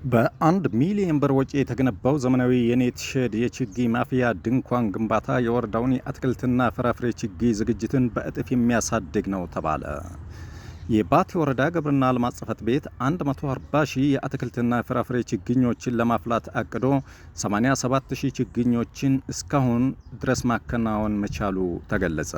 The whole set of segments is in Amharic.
በ1 ሚሊዮን ብር ወጪ የተገነባው ዘመናዊ የኔት ሼድ የችግኝ ማፍያ ድንኳን ግንባታ የወረዳውን የአትክልትና ፍራፍሬ ችግኝ ዝግጅትን በእጥፍ የሚያሳድግ ነው ተባለ። የባቲ ወረዳ ግብርና ልማት ጽሕፈት ቤት 140 ሺህ የአትክልትና ፍራፍሬ ችግኞችን ለማፍላት አቅዶ 87 ሺህ ችግኞችን እስካሁን ድረስ ማከናወን መቻሉ ተገለጸ።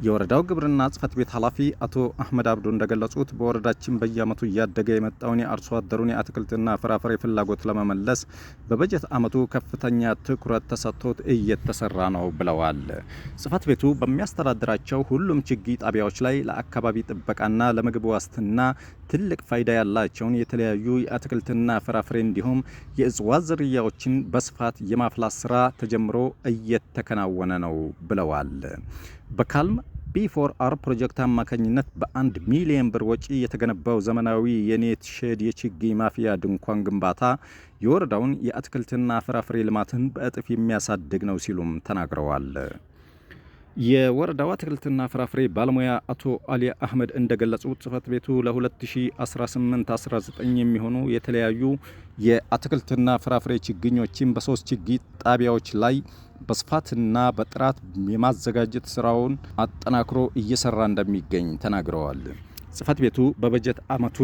የወረዳው ግብርና ጽሕፈት ቤት ኃላፊ አቶ አህመድ አብዶ እንደገለጹት በወረዳችን በየዓመቱ እያደገ የመጣውን የአርሶ አደሩን የአትክልትና ፍራፍሬ ፍላጎት ለመመለስ በበጀት ዓመቱ ከፍተኛ ትኩረት ተሰጥቶት እየተሰራ ነው ብለዋል። ጽሕፈት ቤቱ በሚያስተዳድራቸው ሁሉም ችግኝ ጣቢያዎች ላይ ለአካባቢ ጥበቃና ለምግብ ዋስትና ትልቅ ፋይዳ ያላቸውን የተለያዩ የአትክልትና ፍራፍሬ እንዲሁም የእጽዋት ዝርያዎችን በስፋት የማፍላት ስራ ተጀምሮ እየተከናወነ ነው ብለዋል። በካልም ቢ4አር ፕሮጀክት አማካኝነት በ1 ሚሊዮን ብር ወጪ የተገነባው ዘመናዊ የኔት ሼድ የችግኝ ማፍያ ድንኳን ግንባታ የወረዳውን የአትክልትና ፍራፍሬ ልማትን በእጥፍ የሚያሳድግ ነው ሲሉም ተናግረዋል። የወረዳው አትክልትና ፍራፍሬ ባለሙያ አቶ አሊ አህመድ እንደገለጹት ጽሕፈት ቤቱ ለ2018-19 የሚሆኑ የተለያዩ የአትክልትና ፍራፍሬ ችግኞችን በ3 ችግኝ ጣቢያዎች ላይ በስፋትና በጥራት የማዘጋጀት ስራውን አጠናክሮ እየሰራ እንደሚገኝ ተናግረዋል። ጽሕፈት ቤቱ በበጀት ዓመቱ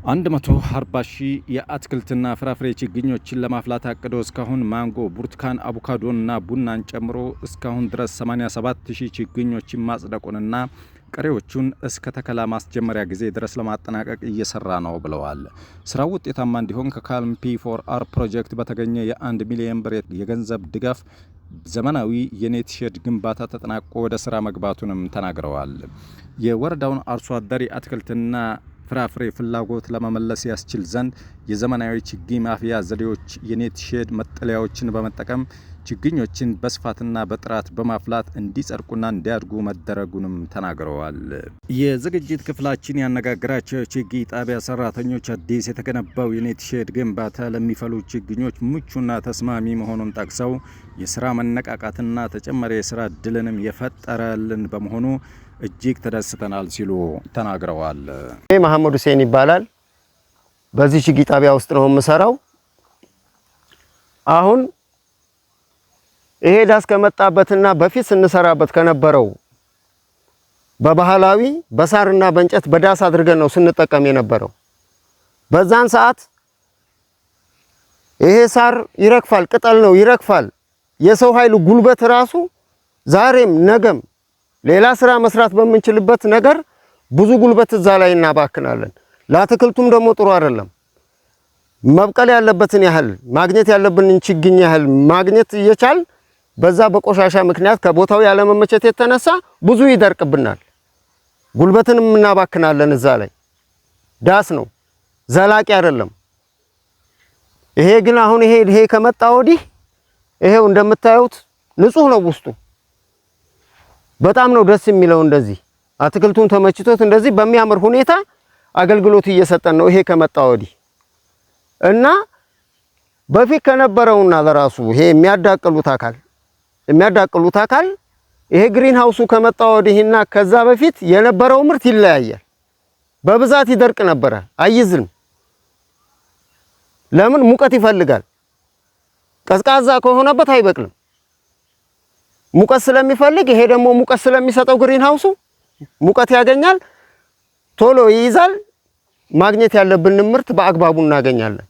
140 ሺህ የአትክልትና ፍራፍሬ ችግኞችን ለማፍላት አቅዶ እስካሁን ማንጎ፣ ብርቱካን፣ አቮካዶና ቡናን ጨምሮ እስካሁን ድረስ 87 ሺህ ችግኞችን ማጽደቁንና ቀሪዎቹን እስከ ተከላ ማስጀመሪያ ጊዜ ድረስ ለማጠናቀቅ እየሰራ ነው ብለዋል። ስራው ውጤታማ እንዲሆን ከካልም ቢ4አር ፕሮጀክት በተገኘ የ1 ሚሊዮን ብር የገንዘብ ድጋፍ ዘመናዊ የኔት ሼድ ግንባታ ተጠናቆ ወደ ስራ መግባቱንም ተናግረዋል። የወረዳውን አርሶ አደር የአትክልትና ፍራፍሬ ፍላጎት ለመመለስ ያስችል ዘንድ የዘመናዊ ችግኝ ማፍያ ዘዴዎች የኔት ሼድ መጠለያዎችን በመጠቀም ችግኞችን በስፋትና በጥራት በማፍላት እንዲጸድቁና እንዲያድጉ መደረጉንም ተናግረዋል። የዝግጅት ክፍላችን ያነጋገራቸው ችግኝ ጣቢያ ሰራተኞች አዲስ የተገነባው የኔት ሼድ ግንባታ ለሚፈሉ ችግኞች ምቹና ተስማሚ መሆኑን ጠቅሰው የስራ መነቃቃትና ተጨማሪ የስራ እድልንም የፈጠረልን በመሆኑ እጅግ ተደስተናል ሲሉ ተናግረዋል። መሐመድ ሁሴን ይባላል። በዚህ ችግኝ ጣቢያ ውስጥ ነው የምሰራው። አሁን ይሄ ዳስ ከመጣበትና በፊት ስንሰራበት ከነበረው በባህላዊ በሳርና በእንጨት በዳስ አድርገን ነው ስንጠቀም የነበረው። በዛን ሰዓት ይሄ ሳር ይረግፋል፣ ቅጠል ነው ይረግፋል። የሰው ኃይሉ ጉልበት ራሱ ዛሬም ነገም ሌላ ስራ መስራት በምንችልበት ነገር ብዙ ጉልበት እዛ ላይ እናባክናለን። ለአትክልቱም ደግሞ ጥሩ አይደለም። መብቀል ያለበትን ያህል ማግኘት ያለብንን ችግኝ ያህል ማግኘት እየቻል በዛ በቆሻሻ ምክንያት ከቦታው ያለመመቸት የተነሳ ብዙ ይደርቅብናል፣ ጉልበትንም እናባክናለን። እዛ ላይ ዳስ ነው ዘላቂ አይደለም። ይሄ ግን አሁን ይሄ ከመጣ ወዲህ ይሄው እንደምታዩት ንጹህ ነው ውስጡ። በጣም ነው ደስ የሚለው። እንደዚህ አትክልቱን ተመችቶት እንደዚህ በሚያምር ሁኔታ አገልግሎት እየሰጠን ነው ይሄ ከመጣ ወዲህ እና በፊት ከነበረውና ለራሱ ይሄ የሚያዳቅሉት አካል ይሄ ግሪን ሃውሱ ከመጣ ወዲህና ከዛ በፊት የነበረው ምርት ይለያያል። በብዛት ይደርቅ ነበረ፣ አይዝም። ለምን? ሙቀት ይፈልጋል። ቀዝቃዛ ከሆነበት አይበቅልም። ሙቀት ስለሚፈልግ ይሄ ደግሞ ሙቀት ስለሚሰጠው ግሪን ሃውሱ ሙቀት ያገኛል፣ ቶሎ ይይዛል። ማግኘት ያለብንን ምርት በአግባቡ እናገኛለን።